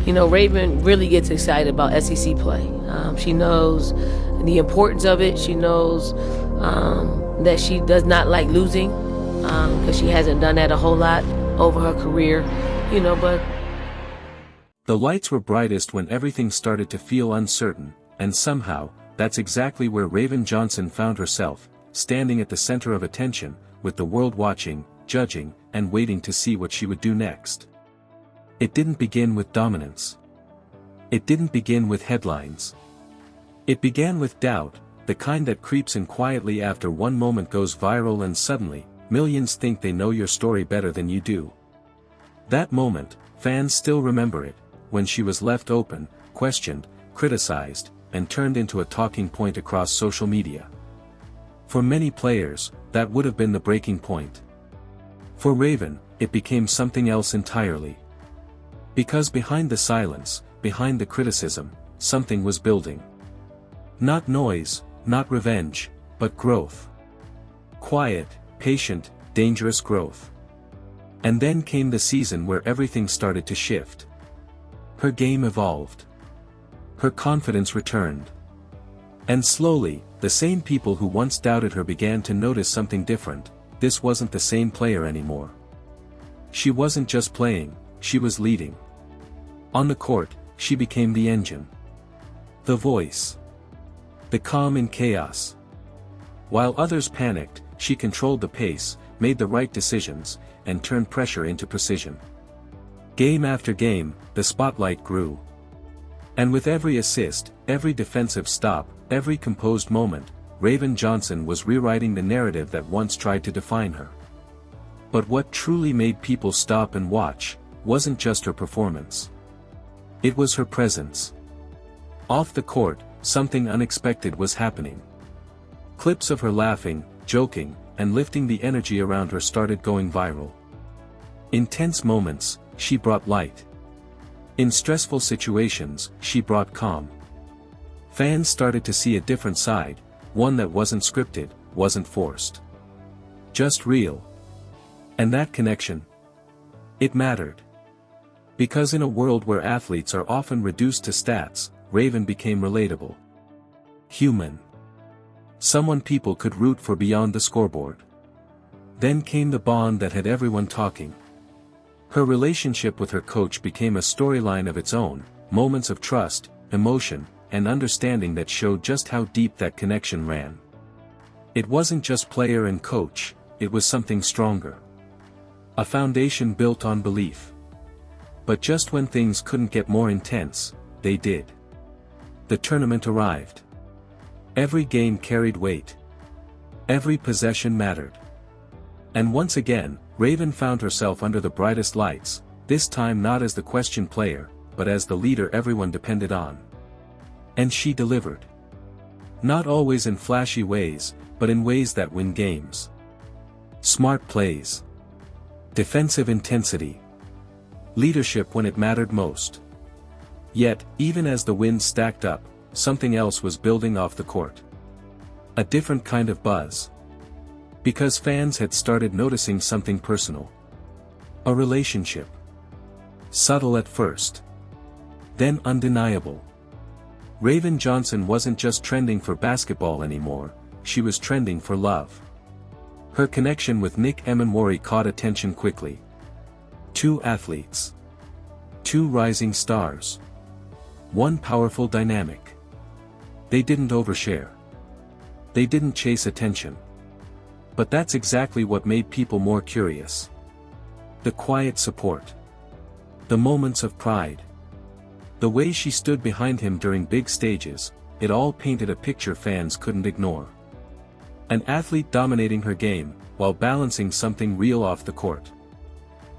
Raven really gets excited about SEC play. She knows the importance of it. She knows that she does not like losing because she hasn't done that a whole lot over her career, but... The lights were brightest when everything started to feel uncertain, and somehow, that's exactly where Raven Johnson found herself, standing at the center of attention, with the world watching, judging, and waiting to see what she would do next. It didn't begin with dominance. It didn't begin with headlines. It began with doubt, the kind that creeps in quietly after one moment goes viral and suddenly, millions think they know your story better than you do. That moment, fans still remember it, when she was left open, questioned, criticized, and turned into a talking point across social media. For many players, that would have been the breaking point. For Raven, it became something else entirely. Because behind the silence, behind the criticism, something was building. Not noise, not revenge, but growth. Quiet, patient, dangerous growth. And then came the season where everything started to shift. Her game evolved. Her confidence returned. And slowly, the same people who once doubted her began to notice something different. This wasn't the same player anymore. She wasn't just playing, she was leading. On the court, she became the engine. The voice. The calm in chaos. While others panicked, she controlled the pace, made the right decisions, and turned pressure into precision. Game after game, the spotlight grew. And with every assist, every defensive stop, every composed moment, Raven Johnson was rewriting the narrative that once tried to define her. But what truly made people stop and watch, wasn't just her performance. It was her presence. Off the court, something unexpected was happening. Clips of her laughing, joking, and lifting the energy around her started going viral. In tense moments, she brought light. In stressful situations, she brought calm. Fans started to see a different side, one that wasn't scripted, wasn't forced. Just real. And that connection, it mattered. Because in a world where athletes are often reduced to stats, Raven became relatable. Human. Someone people could root for beyond the scoreboard. Then came the bond that had everyone talking. Her relationship with her coach became a storyline of its own, moments of trust, emotion, and understanding that showed just how deep that connection ran. It wasn't just player and coach, it was something stronger. A foundation built on belief. But just when things couldn't get more intense, they did. The tournament arrived. Every game carried weight. Every possession mattered. And once again, Raven found herself under the brightest lights, this time not as the questioned player, but as the leader everyone depended on. And she delivered. Not always in flashy ways, but in ways that win games. Smart plays. Defensive intensity. Leadership when it mattered most. Yet, even as the wins stacked up, something else was building off the court. A different kind of buzz. Because fans had started noticing something personal. A relationship. Subtle at first. Then undeniable. Raven Johnson wasn't just trending for basketball anymore, she was trending for love. Her connection with Nick Emmanwori caught attention quickly. Two athletes. Two rising stars. One powerful dynamic. They didn't overshare. They didn't chase attention. But that's exactly what made people more curious. The quiet support. The moments of pride. The way she stood behind him during big stages, it all painted a picture fans couldn't ignore. An athlete dominating her game, while balancing something real off the court.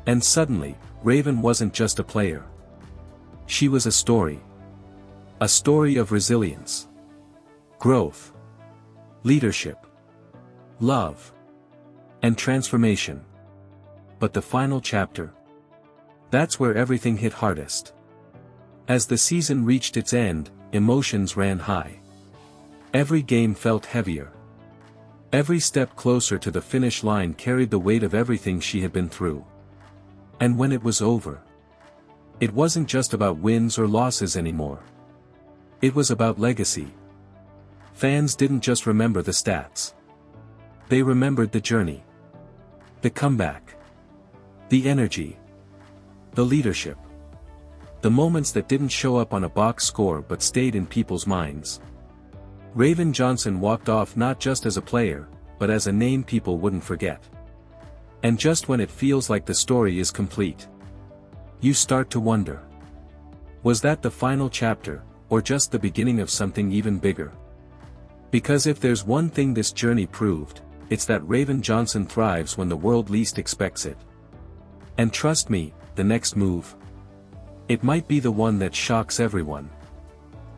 And suddenly, Raven wasn't just a player. She was a story. A story of resilience. Growth. Leadership. Love. And transformation. But the final chapter. That's where everything hit hardest. As the season reached its end, emotions ran high. Every game felt heavier. Every step closer to the finish line carried the weight of everything she had been through. And when it was over, It wasn't just about wins or losses anymore. It was about legacy. Fans didn't just remember the stats. They remembered the journey. The comeback. The energy. The leadership. The moments that didn't show up on a box score but stayed in people's minds. Raven Johnson walked off not just as a player, but as a name people wouldn't forget. And just when it feels like the story is complete, you start to wonder. Was that the final chapter, or just the beginning of something even bigger? Because if there's one thing this journey proved, it's that Raven Johnson thrives when the world least expects it. And trust me, the next move, it might be the one that shocks everyone.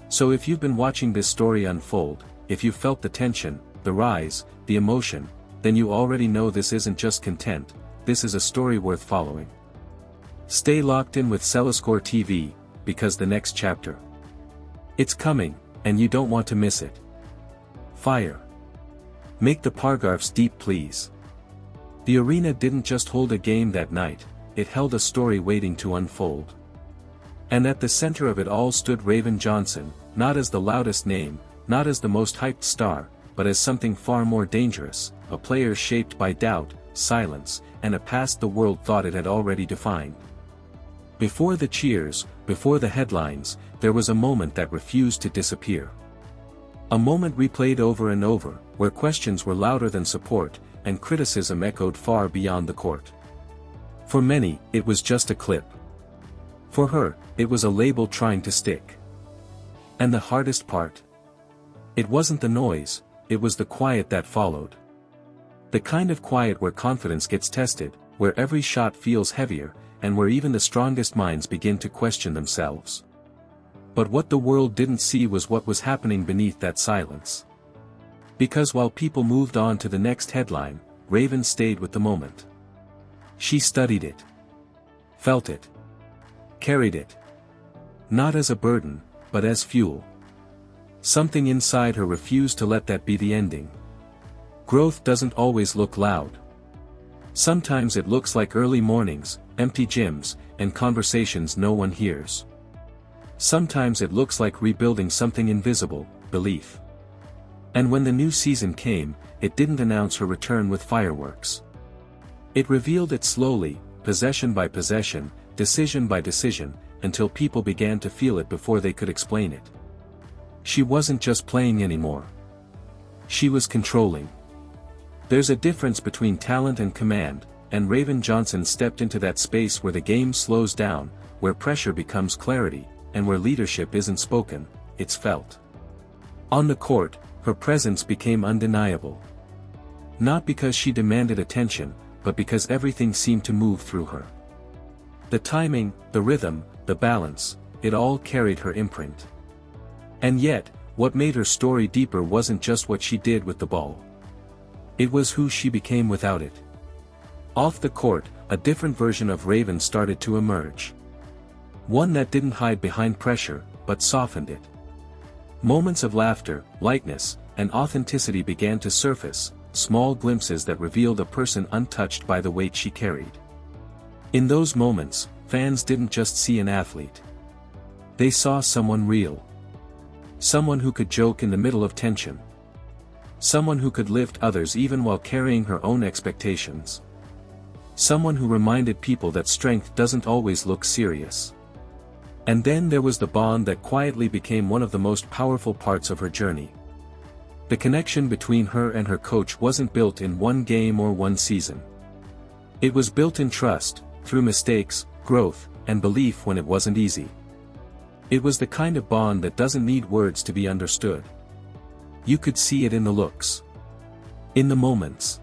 So if you've been watching this story unfold, if you felt the tension, the rise, the emotion, then you already know this isn't just content, this is a story worth following. Stay locked in with Celescore TV, because the next chapter, it's coming, and you don't want to miss it. Fire. Make the paragraphs deep, please. The arena didn't just hold a game that night, it held a story waiting to unfold. And at the center of it all stood Raven Johnson, not as the loudest name, not as the most hyped star, but as something far more dangerous, a player shaped by doubt, silence, and a past the world thought it had already defined. Before the cheers, before the headlines, there was a moment that refused to disappear. A moment replayed over and over, where questions were louder than support, and criticism echoed far beyond the court. For many, it was just a clip. For her, it was a label trying to stick. And the hardest part? It wasn't the noise, it was the quiet that followed. The kind of quiet where confidence gets tested, where every shot feels heavier, and where even the strongest minds begin to question themselves. But what the world didn't see was what was happening beneath that silence. Because while people moved on to the next headline, Raven stayed with the moment. She studied it. Felt it. Carried it. Not as a burden, but as fuel. Something inside her refused to let that be the ending. Growth doesn't always look loud. Sometimes it looks like early mornings, empty gyms, and conversations no one hears. Sometimes it looks like rebuilding something invisible, belief. And when the new season came, it didn't announce her return with fireworks. It revealed it slowly, possession by possession, decision by decision, until people began to feel it before they could explain it. She wasn't just playing anymore. She was controlling. There's a difference between talent and command, and Raven Johnson stepped into that space where the game slows down, where pressure becomes clarity, and where leadership isn't spoken, it's felt. On the court, her presence became undeniable. Not because she demanded attention, but because everything seemed to move through her. The timing, the rhythm, the balance, it all carried her imprint. And yet, what made her story deeper wasn't just what she did with the ball. It was who she became without it. Off the court, a different version of Raven started to emerge. One that didn't hide behind pressure, but softened it. Moments of laughter, lightness, and authenticity began to surface, small glimpses that revealed a person untouched by the weight she carried. In those moments, fans didn't just see an athlete. They saw someone real. Someone who could joke in the middle of tension. Someone who could lift others even while carrying her own expectations. Someone who reminded people that strength doesn't always look serious. And then there was the bond that quietly became one of the most powerful parts of her journey. The connection between her and her coach wasn't built in one game or one season. It was built in trust, through mistakes, growth, and belief when it wasn't easy. It was the kind of bond that doesn't need words to be understood. You could see it in the looks. In the moments.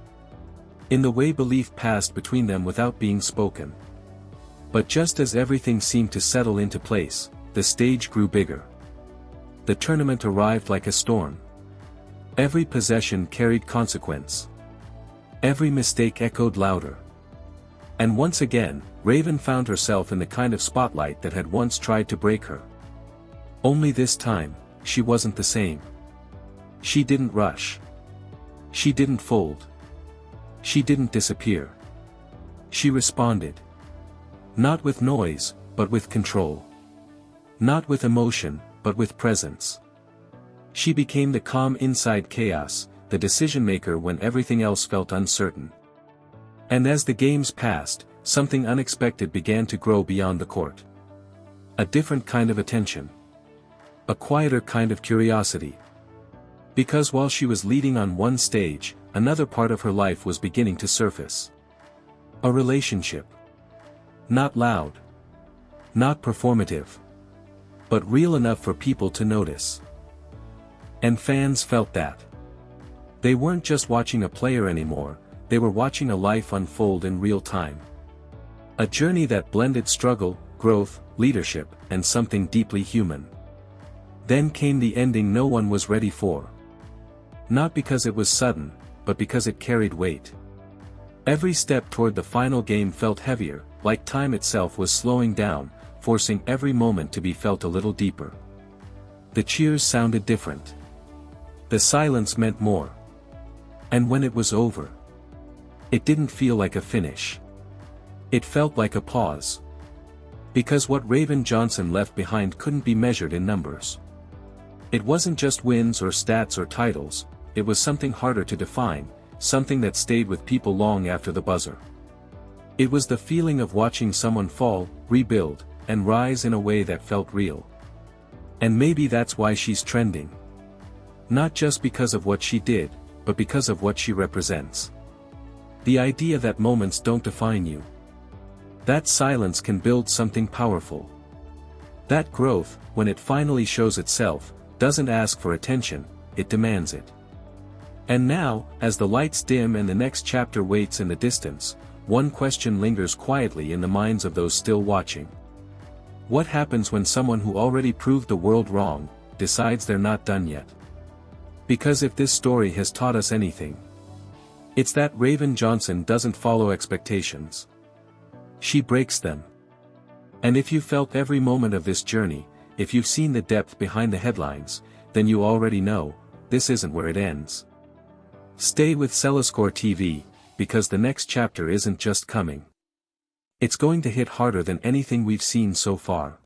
In the way belief passed between them without being spoken. But just as everything seemed to settle into place, the stage grew bigger. The tournament arrived like a storm. Every possession carried consequence. Every mistake echoed louder. And once again, Raven found herself in the kind of spotlight that had once tried to break her. Only this time, she wasn't the same. She didn't rush. She didn't fold. She didn't disappear. She responded. Not with noise, but with control. Not with emotion, but with presence. She became the calm inside chaos, the decision-maker when everything else felt uncertain. And as the games passed, something unexpected began to grow beyond the court. A different kind of attention. A quieter kind of curiosity. Because while she was leading on one stage, another part of her life was beginning to surface. A relationship. Not loud. Not performative. But real enough for people to notice. And fans felt that. They weren't just watching a player anymore, they were watching a life unfold in real time. A journey that blended struggle, growth, leadership, and something deeply human. Then came the ending no one was ready for. Not because it was sudden, but because it carried weight. Every step toward the final game felt heavier, like time itself was slowing down, forcing every moment to be felt a little deeper. The cheers sounded different. The silence meant more. And when it was over, it didn't feel like a finish. It felt like a pause. Because what Raven Johnson left behind couldn't be measured in numbers. It wasn't just wins or stats or titles, it was something harder to define, something that stayed with people long after the buzzer. It was the feeling of watching someone fall, rebuild, and rise in a way that felt real. And maybe that's why she's trending. Not just because of what she did, but because of what she represents. The idea that moments don't define you. That silence can build something powerful. That growth, when it finally shows itself, doesn't ask for attention, it demands it. And now, as the lights dim and the next chapter waits in the distance, one question lingers quietly in the minds of those still watching. What happens when someone who already proved the world wrong, decides they're not done yet? Because if this story has taught us anything, it's that Raven Johnson doesn't follow expectations. She breaks them. And if you felt every moment of this journey, if you've seen the depth behind the headlines, then you already know, this isn't where it ends. Stay with Celescore TV, because the next chapter isn't just coming. It's going to hit harder than anything we've seen so far.